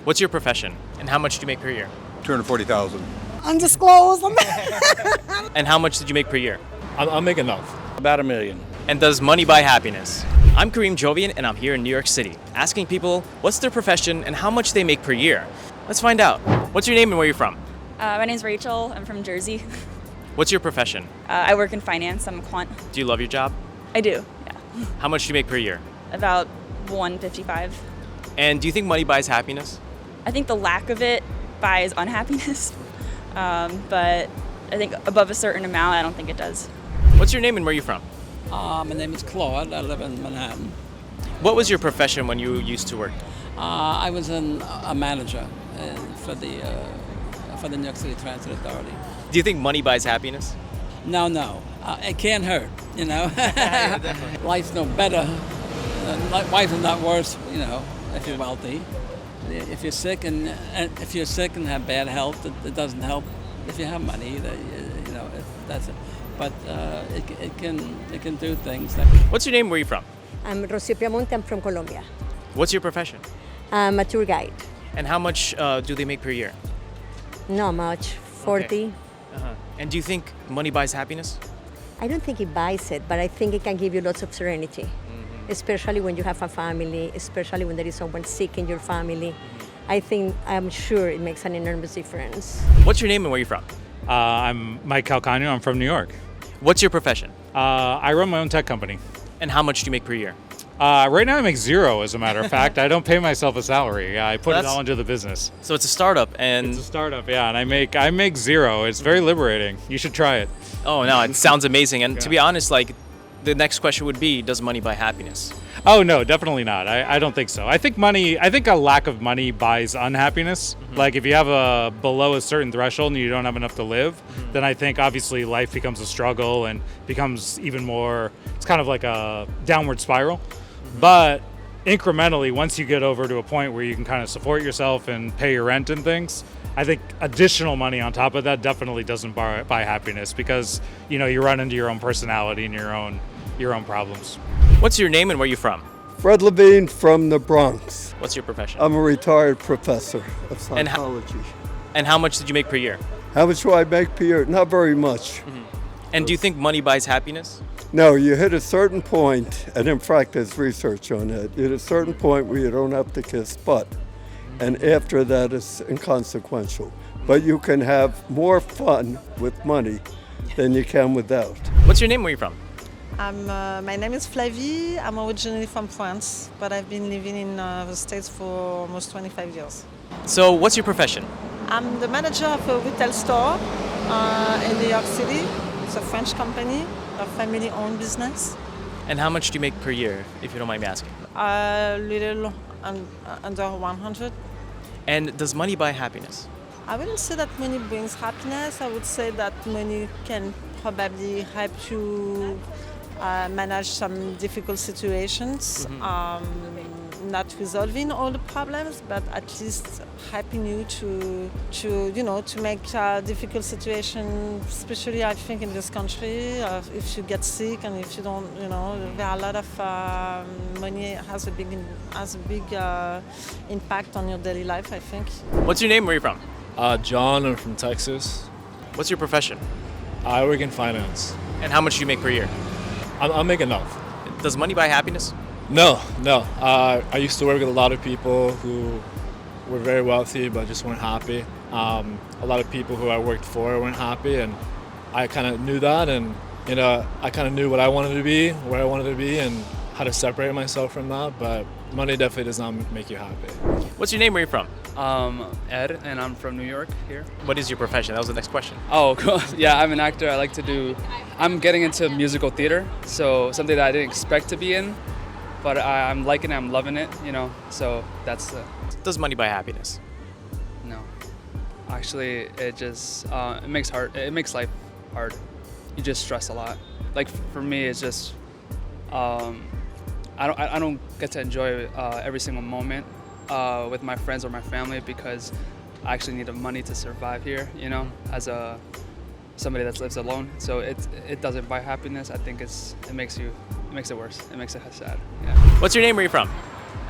What's your profession, and how much do you make per year? 240,000. Undisclosed. And how much did you make per year? I'll make enough. About $1 million. And does money buy happiness? I'm Karim Jovian, and I'm here in New York City, asking people what's their profession and how much they make per year. Let's find out. What's your name and where you're from? My name's Rachel. I'm from Jersey. What's your profession? I work in finance. I'm a quant. Do you love your job? I do, yeah. How much do you make per year? About 155. And do you think money buys happiness? I think the lack of it buys unhappiness. But I think above a certain amount, I don't think it does. What's your name and where you're from? My name is Claude. I live in Manhattan. What was your profession when you used to work? I was a manager for the New York City Transit Authority. Do you think money buys happiness? No. It can't hurt, you know. Life's no better. Life is not worse, you know, if you're wealthy. If you're sick and have bad health, it doesn't help. If you have money, you know, that's it. But it can do things. What's your name? Where are you from? I'm Rocio Piamonte. I'm from Colombia. What's your profession? I'm a tour guide. And how much do they make per year? Not much. 40. Okay. And do you think money buys happiness? I don't think it buys it, but I think it can give you lots of serenity. Especially when you have a family, especially when there is someone sick in your family. I'm sure it makes an enormous difference. What's your name and where are you from? I'm Mike Calcagno. I'm from New York. What's your profession? I run my own tech company. And how much do you make per year? Right now I make zero, as a matter of fact. I don't pay myself a salary. I put it That's- all into the business. So it's a startup, and It's a startup, yeah, and I make zero. It's very liberating. You should try it. oh no, it sounds amazing. And to Yeah. be honest, like the next question would be, does money buy happiness? Oh no, definitely not. I don't think so. I think a lack of money buys unhappiness. Like if you have below a certain threshold and you don't have enough to live, then I think obviously life becomes a struggle and becomes even more, it's kind of like a downward spiral. But incrementally, once you get over to a point where you can kind of support yourself and pay your rent and things, I think additional money on top of that definitely doesn't buy happiness, because you know you run into your own personality and your own problems. What's your name and where are you from? Fred Levine from the Bronx. What's your profession? I'm a retired professor of And ho- psychology. And how much did you make per year? How much do I make per year? Not very much. And do you think money buys happiness? No, you hit a certain point, and in fact there's research on it. You hit a certain point where you don't have to kiss butt, and after that it's inconsequential. But you can have more fun with money than you can without. What's your name and where are you from? My name is Flavie. I'm originally from France, but I've been living in the States for almost 25 years. So what's your profession? I'm the manager of a retail store in New York City. It's a French company, a family-owned business. And how much do you make per year, if you don't mind me asking? A little under 100. And does money buy happiness? I wouldn't say that money brings happiness. I would say that money can probably help you manage some difficult situations. Not resolving all the problems, but at least helping you to make a difficult situation, especially I think in this country, if you get sick and if you don't, there are a lot of money has a big impact on your daily life, I think. What's your name? Where are you from? John, I'm from Texas. What's your profession? I work in finance. And how much do you make per year? I'll make enough. Does money buy happiness? No. I used to work with a lot of people who were very wealthy but just weren't happy. A lot of people who I worked for weren't happy, and I kind of knew that, and I kind of knew what I wanted to be, where I wanted to be, and how to separate myself from that. But money definitely does not make you happy. What's your name? Where are you from? Ed, and I'm from New York here. What is your profession? That was the next question. Oh, cool. Yeah, I'm an actor. I'm getting into musical theater, so something that I didn't expect to be in, but I'm liking it, I'm loving it, so that's Does money buy happiness? no. Actually, it just, it makes life hard. You just stress a lot. Like for me, it's just, I don't get to enjoy every single moment with my friends or my family, because I actually need the money to survive here, as somebody that lives alone. So it doesn't buy happiness. I think it makes it worse. It makes it sad. Yeah. What's your name? Where are you from?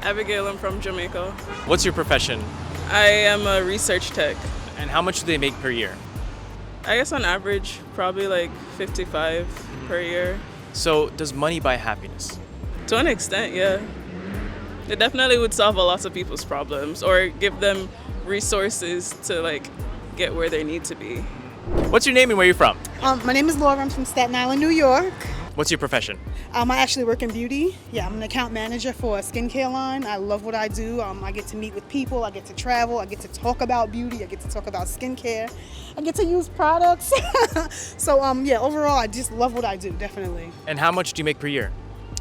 Abigail, I'm from Jamaica. What's your profession? I am a research tech. And how much do they make per year? I guess on average, probably like 55 per year. So does money buy happiness? To an extent, yeah. It definitely would solve a lot of people's problems or give them resources to like get where they need to be. What's your name and where you're from? My name is Laura. I'm from Staten Island, New York. What's your profession? I actually work in beauty. Yeah, I'm an account manager for a skincare line. I love what I do. I get to meet with people. I get to travel. I get to talk about beauty. I get to talk about skincare. I get to use products. So yeah, overall, I just love what I do, definitely. And how much do you make per year?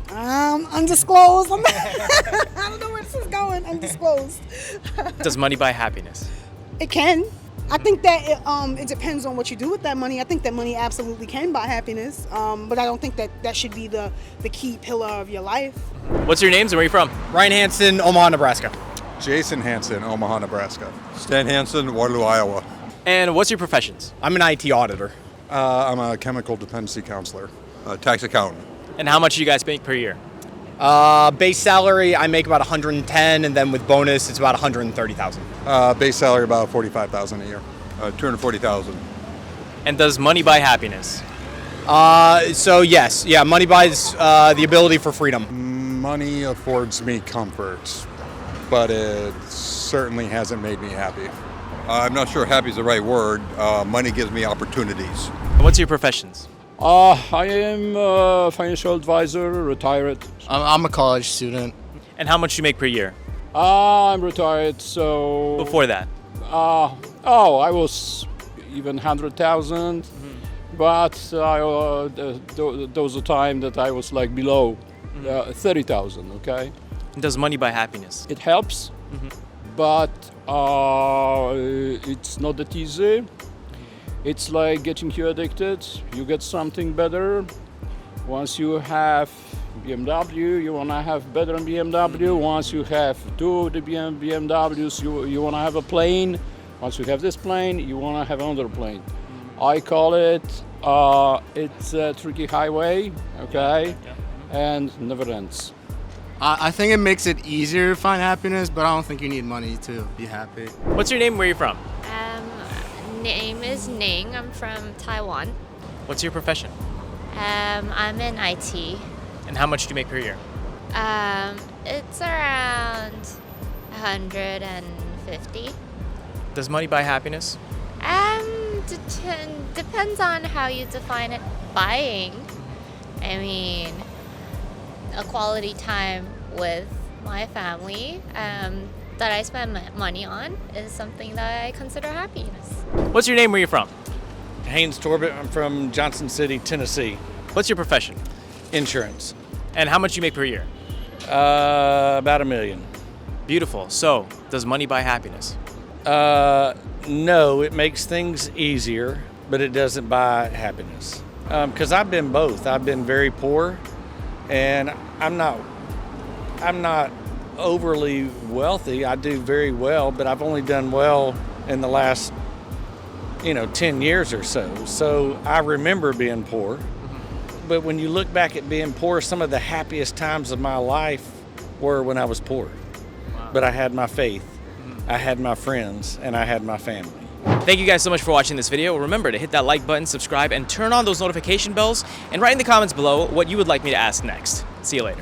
Undisclosed. I don't know where this is going. Undisclosed. Does money buy happiness? It can. I think that it depends on what you do with that money. I think that money absolutely can buy happiness, but I don't think that should be the key pillar of your life. What's your names and where are you from? Ryan Hansen, Omaha, Nebraska. Jason Hansen, Omaha, Nebraska. Stan Hansen, Waterloo, Iowa. And what's your professions? I'm an IT auditor. I'm a chemical dependency counselor. Tax accountant. And how much do you guys make per year? Base salary, I make about 110, and then with bonus, it's about 130,000. Base salary about 45,000 a year. 240,000. And does money buy happiness? So yes, yeah, money buys the ability for freedom. Money affords me comfort, but it certainly hasn't made me happy. I'm not sure happy is the right word. Money gives me opportunities. And what's your professions? I am a financial advisor, retired. I'm a college student. And how much do you make per year? I'm retired, so... Before that? I was even 100,000, but there was a time that I was like below 30,000, okay? And does money buy happiness? It helps, but it's not that easy. It's like getting you addicted. You get something better. Once you have BMW, you want to have better than BMW. Once you have two of the BMWs, you want to have a plane. Once you have this plane, you want to have another plane. I call it, it's a tricky highway, okay, and never ends. I think it makes it easier to find happiness, but I don't think you need money to be happy. What's your name and where are you from? Name is Ning. I'm from Taiwan. What's your profession? I'm in IT. And how much do you make per year? It's around 150. Does money buy happiness? Depends on how you define it. Buying. I mean, a quality time with my family that I spend money on is something that I consider happiness. What's your name? Where are you from? Haynes Torbett. I'm from Johnson City, Tennessee. What's your profession? Insurance. And how much do you make per year? About $1 million. Beautiful. So, does money buy happiness? No, it makes things easier, but it doesn't buy happiness. Because I've been both. I've been very poor, and I'm not overly wealthy. I do very well, but I've only done well in the last 10 years or so. So I remember being poor. But when you look back at being poor, some of the happiest times of my life were when I was poor. Wow. But I had my faith, I had my friends, and I had my family. Thank you guys so much for watching this video. Remember to hit that like button, subscribe, and turn on those notification bells. And write in the comments below what you would like me to ask next. See you later.